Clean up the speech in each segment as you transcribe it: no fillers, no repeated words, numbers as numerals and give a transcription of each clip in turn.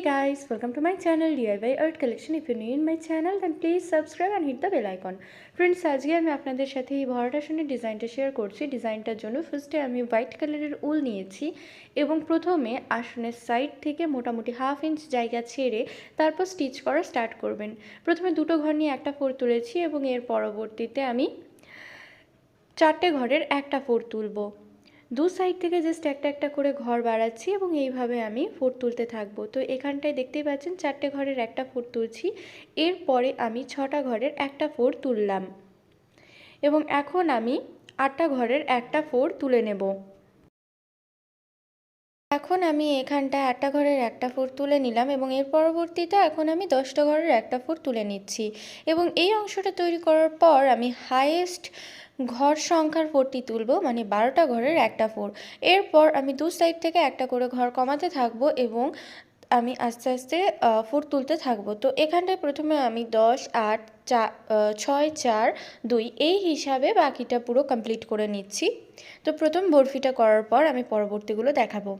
guys, welcome to my channel DIY Art Collection. If you're new in my channel then please subscribe and hit the bell icon. Friends, আজকে আমি আপনাদের সাথে এই ভরাট আসনের ডিজাইনটা শেয়ার করছি। ডিজাইনটার জন্য ফার্স্টে আমি হোয়াইট কালারের উল নিয়েছি এবং প্রথমে আসনের সাইড থেকে মোটামুটি হাফ ইঞ্চ জায়গা ছেড়ে তারপর স্টিচ করা স্টার্ট করবেন। প্রথমে দুটো ঘর নিয়ে একটা ফোর তুলেছি এবং এর পরবর্তীতে আমি চারটে ঘরের একটা ফোর তুলব। দু সাইড থেকে জাস্ট একটা একটা করে ঘর বাড়াচ্ছি এবং এইভাবে আমি ফোর তুলতে থাকবো। তো এখানটায় দেখতেই পাচ্ছেন চারটে ঘরের একটা ফোর তুলছি, এরপরে আমি ছটা ঘরের একটা ফোর তুললাম এবং এখন আমি আটটা ঘরের একটা ফোর তুলে নেব। এখন আমি এখানটায় আটটা ঘরের একটা ফোর তুলে নিলাম এবং এর পরবর্তীতে এখন আমি 10টা ঘরের একটা ফোর তুলে নিচ্ছি এবং এই অংশটা তৈরি করার পর আমি হাইয়েস্ট ঘর সংখ্যার ফোরটি তুলব, মানে 12টা ঘরের একটা ফোর। এরপর আমি দু সাইড থেকে একটা করে ঘর কমাতে থাকবো এবং আমি আস্তে আস্তে ফোর তুলতে থাকবো। তো এখানটায় প্রথমে আমি 10, 8, 6, 4, 2 এই হিসাবে বাকিটা পুরো কমপ্লিট করে নিচ্ছি। তো প্রথম বরফিটা করার পর আমি পরবর্তীগুলো দেখাবো।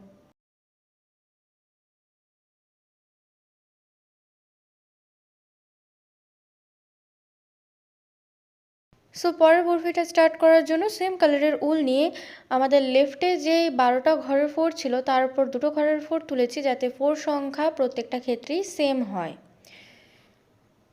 সো পরের বরফিটা স্টার্ট করার জন্য সেম কালারের উল নিয়ে আমাদের লেফটে যে 12টা ঘরের ফোর ছিল তার উপর দুটো ঘরের ফোর তুলেছি যাতে ফোর সংখ্যা প্রত্যেকটা ক্ষেত্রেই সেম হয়।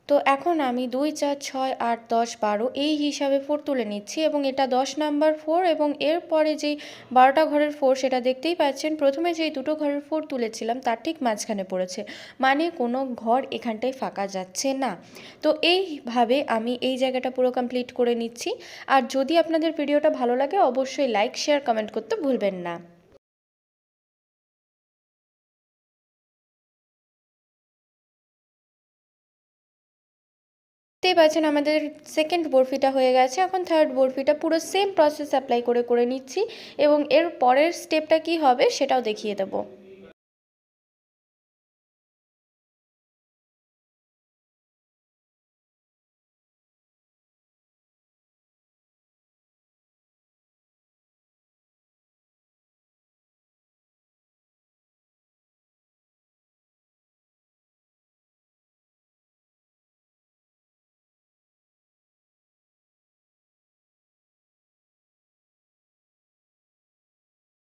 তো এখন আমি 2, 4, 6, 8, 10, 12 এই হিসাবে ফোর তুলে নিচ্ছি এবং এটা 10 নাম্বার ফোর এবং এরপরে যেই 12টা ঘরের ফোর সেটা দেখতেই পাচ্ছেন প্রথমে যেই দুটো ঘরের ফোর তুলেছিলাম তার ঠিক মাঝখানে পড়েছে, মানে কোনো ঘর এখানটায় ফাঁকা যাচ্ছে না। তো এইভাবে আমি এই জায়গাটা পুরো কমপ্লিট করে নিচ্ছি। আর যদি আপনাদের ভিডিওটা ভালো লাগে অবশ্যই লাইক, শেয়ার, কমেন্ট করতে ভুলবেন না। দেখতেই পাচ্ছেন আমাদের সেকেন্ড বরফিটা হয়ে গেছে। এখন থার্ড বরফিটা পুরো সেম প্রসেস অ্যাপ্লাই করে নিচ্ছি এবং এর পরের স্টেপটা কি হবে সেটাও দেখিয়ে দেবো।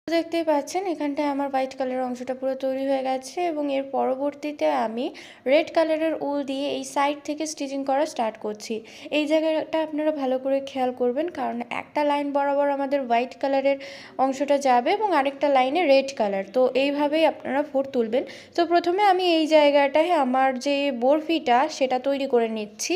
দেখতেই পাচ্ছেন এখানটায় আমার হোয়াইট কালারের অংশটা পুরো তৈরি হয়ে গেছে এবং এর পরবর্তীতে আমি রেড কালারের উল দিয়ে এই সাইড থেকে স্টিচিং করা স্টার্ট করছি। এই জায়গাটা আপনারা ভালো করে খেয়াল করবেন কারণ একটা লাইন বরাবর আমাদের হোয়াইট কালারের অংশটা যাবে এবং আরেকটা লাইনে রেড কালার। তো এইভাবেই আপনারা ফোর তুলবেন। তো প্রথমে আমি এই জায়গাটায় আমার যে বরফিটা সেটা তৈরি করে নিচ্ছি।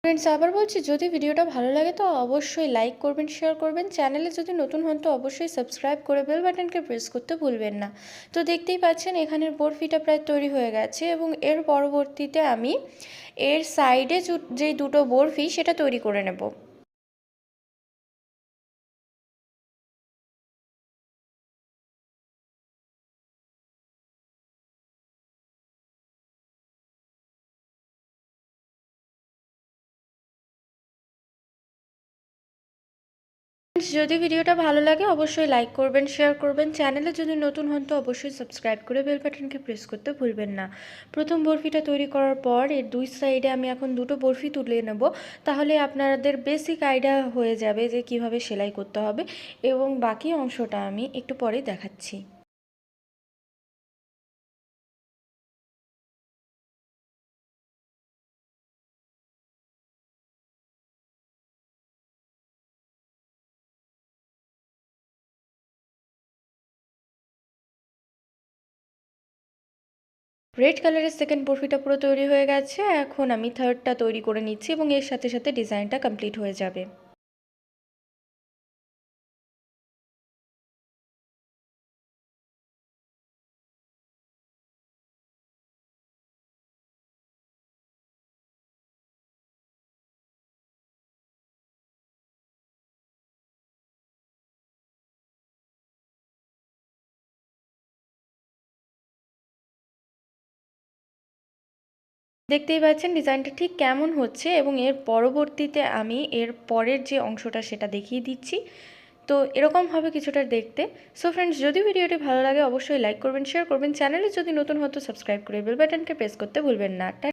ফ্রেন্ডস, আবার বলছি যদি ভিডিওটা ভালো লাগে তো অবশ্যই লাইক করবেন, শেয়ার করবেন। চ্যানেলে যদি নতুন হন তো অবশ্যই সাবস্ক্রাইব করে বেল বাটনকে প্রেস করতে ভুলবেন না। তো দেখতেই পাচ্ছেন এখানের বরফিটা প্রায় তৈরি হয়ে গেছে এবং এর পরবর্তীতে আমি এর সাইডে যেই দুটো বরফি সেটা তৈরি করে নেব। যদি ভিডিওটা ভালো লাগে অবশ্যই লাইক করবেন, শেয়ার করবেন। চ্যানেলে যদি নতুন হন তো অবশ্যই সাবস্ক্রাইব করে বেল বাটনকে প্রেস করতে ভুলবেন না। প্রথম বরফিটা তৈরি করার পর এর দুই সাইডে আমি এখন দুটো বরফি তুলে নেব, তাহলে আপনাদের বেসিক আইডিয়া হয়ে যাবে যে কিভাবে সেলাই করতে হবে এবং বাকি অংশটা আমি একটু পরে দেখাচ্ছি। রেড কালারের সেকেন্ড বরফিটা পুরো তৈরি হয়ে গেছে। এখন আমি থার্ডটা তৈরি করে নিচ্ছি এবং এর সাথে সাথে ডিজাইনটা কমপ্লিট হয়ে যাবে। দেখতেই পাচ্ছেন ডিজাইনটা ঠিক কেমন হচ্ছে, এবং এর পরবর্তীতে আমি এর পরের যে অংশটা সেটা দেখিয়ে দিচ্ছি। তো এরকম হবে কিছুটা দেখতে। সো ফ্রেন্ডস, যদি ভিডিওটি ভালো লাগে অবশ্যই লাইক করবেন, শেয়ার করবেন, চ্যানেলে যদি নতুন হতো সাবস্ক্রাইব করে বেল বাটনকে প্রেস করতে ভুলবেন না।